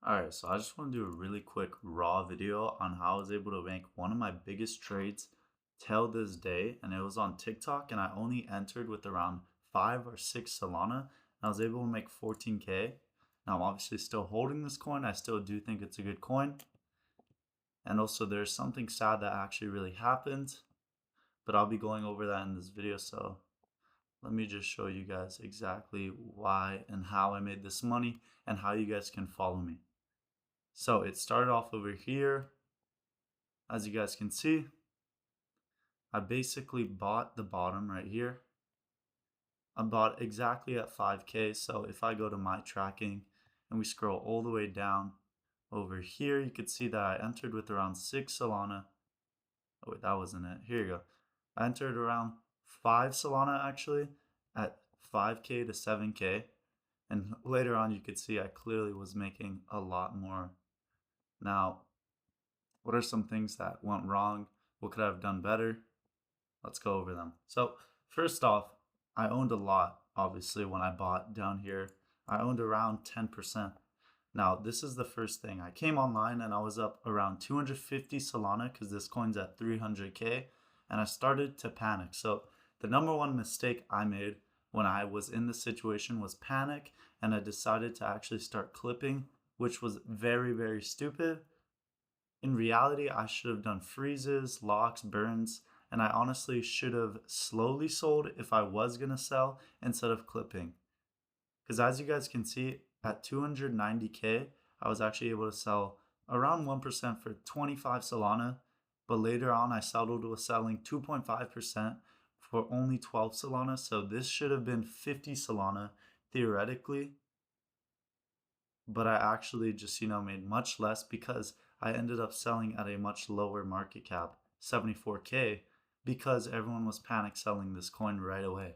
Alright, so I just want to do a really quick raw video on how I was able to make one of my biggest trades till this day, and it was on TikTok, and I only entered with around 5 or 6 Solana, and I was able to make 14K. Now I'm obviously still holding this coin. I still do think it's a good coin. And also there's something sad that actually really happened, but I'll be going over that in this video, so let me just show you guys exactly why and how I made this money and how you guys can follow me. So it started off over here. As you guys can see, I basically bought the bottom right here. I bought exactly at 5K. So if I go to my tracking and we scroll all the way down over here, you could see that I entered with around 6 Solana. Oh wait, that wasn't it. Here you go. I entered around 5 Solana actually at 5K to 7K. And later on, you could see I clearly was making a lot more. Now, what are some things that went wrong? What could I have done better? Let's go over them. So first off, I owned a lot, obviously, when I bought down here. I owned around 10%. Now, this is the first thing. I came online and I was up around 250 Solana because this coin's at 300K, and I started to panic. So the number one mistake I made when I was in this situation was panic, and I decided to actually start clipping, which was very, very stupid. In reality, I should have done freezes, locks, burns, and I honestly should have slowly sold if I was going to sell instead of clipping. Because as you guys can see, at 290K, I was actually able to sell around 1% for 25 Solana, but later on I settled with selling 2.5% for only 12 Solana, so this should have been 50 Solana theoretically, but I actually just, made much less because I ended up selling at a much lower market cap, 74K, because everyone was panic selling this coin right away.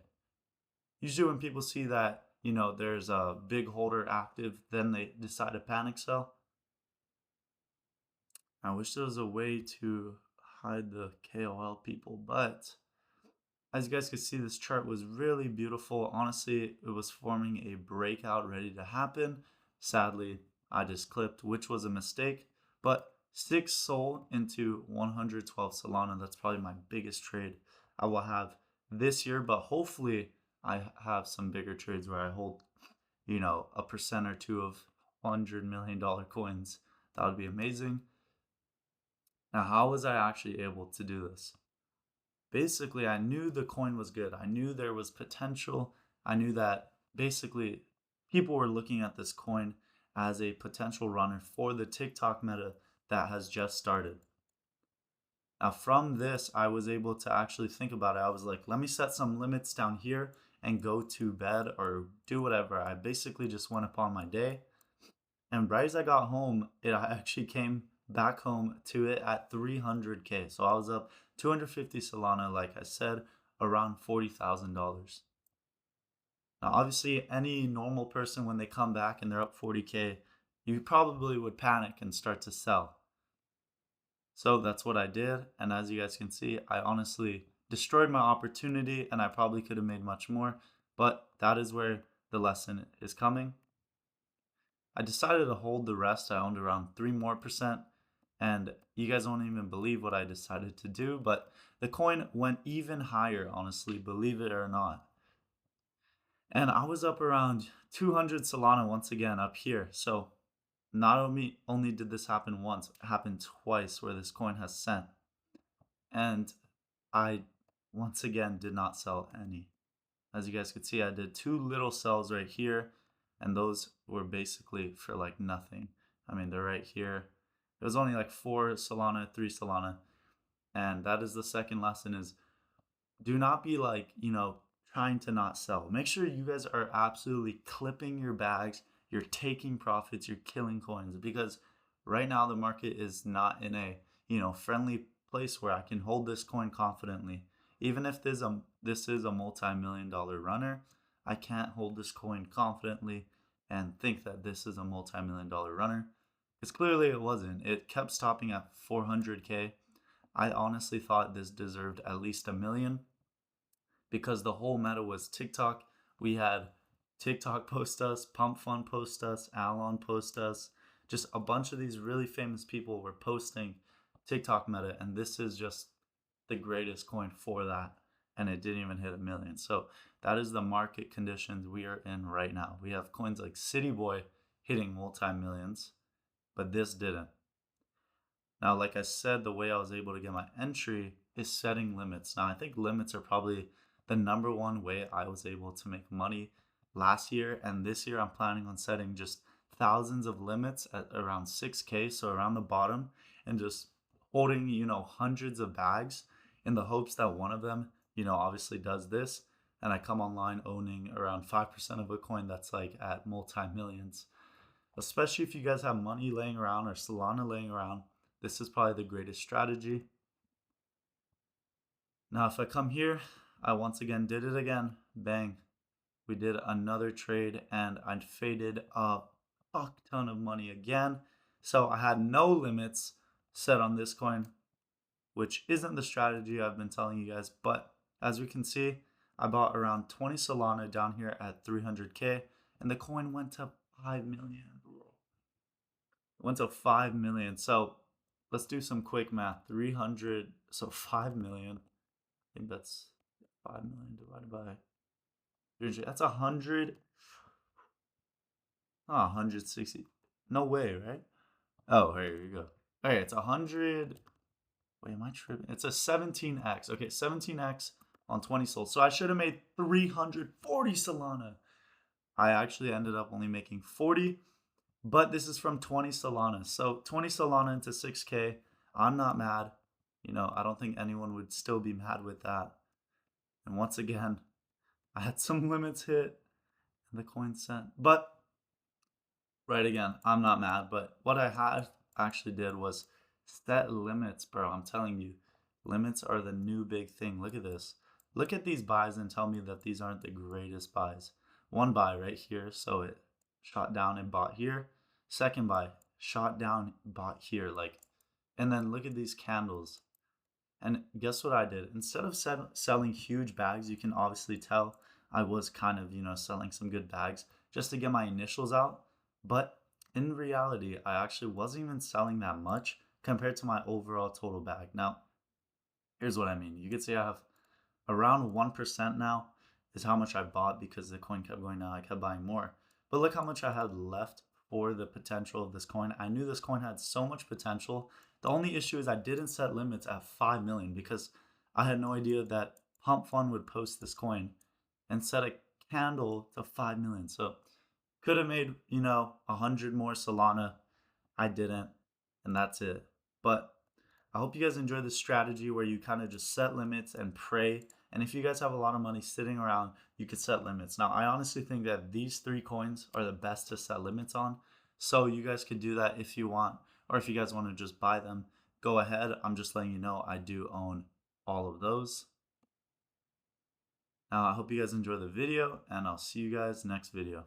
Usually when people see that, there's a big holder active, then they decide to panic sell. I wish there was a way to hide the KOL people, but as you guys can see, this chart was really beautiful. Honestly, it was forming a breakout ready to happen. Sadly, I just clipped, which was a mistake, but 6 sold into 112 Solana. That's probably my biggest trade I will have this year, but hopefully I have some bigger trades where I hold, a percent or two of $100 million coins. That would be amazing. Now, how was I actually able to do this? Basically, I knew the coin was good. I knew there was potential. I knew that basically people were looking at this coin as a potential runner for the TikTok meta that has just started. Now, from this, I was able to actually think about it. I was like, let me set some limits down here and go to bed or do whatever. I basically just went upon my day. And right as I got home, it actually came back home to it at 300K. So I was up 250 Solana, like I said, around $40,000. Now, obviously, any normal person, when they come back and they're up 40K, you probably would panic and start to sell. So that's what I did. And as you guys can see, I honestly destroyed my opportunity and I probably could have made much more. But that is where the lesson is coming. I decided to hold the rest. I owned around 3% more. And you guys won't even believe what I decided to do. But the coin went even higher, honestly, believe it or not. And I was up around 200 Solana once again up here. So not only did this happen once, it happened twice where this coin has sent. And I, once again, did not sell any. As you guys can see, I did 2 little sells right here. And those were basically for like nothing. I mean, they're right here. It was only like 4 Solana, 3 Solana. And that is the second lesson is do not be like, trying to not sell. Make sure you guys are absolutely clipping your bags. You're taking profits. You're killing coins because right now the market is not in a, friendly place where I can hold this coin confidently. Even if this is a multi-million-dollar runner, I can't hold this coin confidently and think that this is a multi-million-dollar runner. Because clearly it wasn't. It kept stopping at 400K. I honestly thought this deserved at least 1 million because the whole meta was TikTok. We had TikTok post us, Pump Fund post us, Alon post us, Just a bunch of these really famous people were posting TikTok meta, and this is just the greatest coin for that. And it didn't even hit a million. So that is the market conditions we are in right now. We have coins like City Boy hitting multi-millions, but this didn't. Now, like I said, the way I was able to get my entry is setting limits. Now, I think limits are probably the number one way I was able to make money last year. And this year, I'm planning on setting just thousands of limits at around 6K, so around the bottom, and just holding, hundreds of bags in the hopes that one of them, obviously does this. And I come online owning around 5% of a coin that's like at multi millions. Especially if you guys have money laying around or Solana laying around, this is probably the greatest strategy. Now, if I come here, I once again did it again. Bang. We did another trade and I faded a fuck ton of money again. So I had no limits set on this coin, which isn't the strategy I've been telling you guys. But as we can see, I bought around 20 Solana down here at 300K and the coin went to 5 million. It went to 5 million. So let's do some quick math. 300, so 5 million. I think that's 5 million divided by 300. That's 100. Oh, 160. No way, right? Oh, here you go. Okay, it's 100. Wait, am I tripping? It's a 17x. Okay, 17x on 20 sold. So I should have made 340 Solana. I actually ended up only making 40, but this is from 20 Solana. So 20 Solana into 6K. I'm not mad. I don't think anyone would still be mad with that. And once again, I had some limits hit and the coin sent. But, right again, I'm not mad. But what I had actually did was set limits, bro. I'm telling you, limits are the new big thing. Look at this. Look at these buys and tell me that these aren't the greatest buys. One buy right here, so it shot down and bought here. Second buy, shot down, bought here. And then look at these candles. And guess what I did? Instead of selling huge bags, you can obviously tell I was kind of, selling some good bags just to get my initials out. But in reality, I actually wasn't even selling that much compared to my overall total bag. Now, here's what I mean. You could say I have around 1% now is how much I bought because the coin kept going down. I kept buying more. But look how much I had left for the potential of this coin. I knew this coin had so much potential. The only issue is I didn't set limits at 5 million because I had no idea that Pump Fund would post this coin and set a candle to 5 million. So could have made, 100 more Solana. I didn't, and that's it. But I hope you guys enjoy this strategy where you kind of just set limits and pray. And if you guys have a lot of money sitting around, you could set limits. Now, I honestly think that these 3 coins are the best to set limits on. So you guys could do that if you want, or if you guys want to just buy them, go ahead. I'm just letting you know I do own all of those. Now, I hope you guys enjoy the video, and I'll see you guys next video.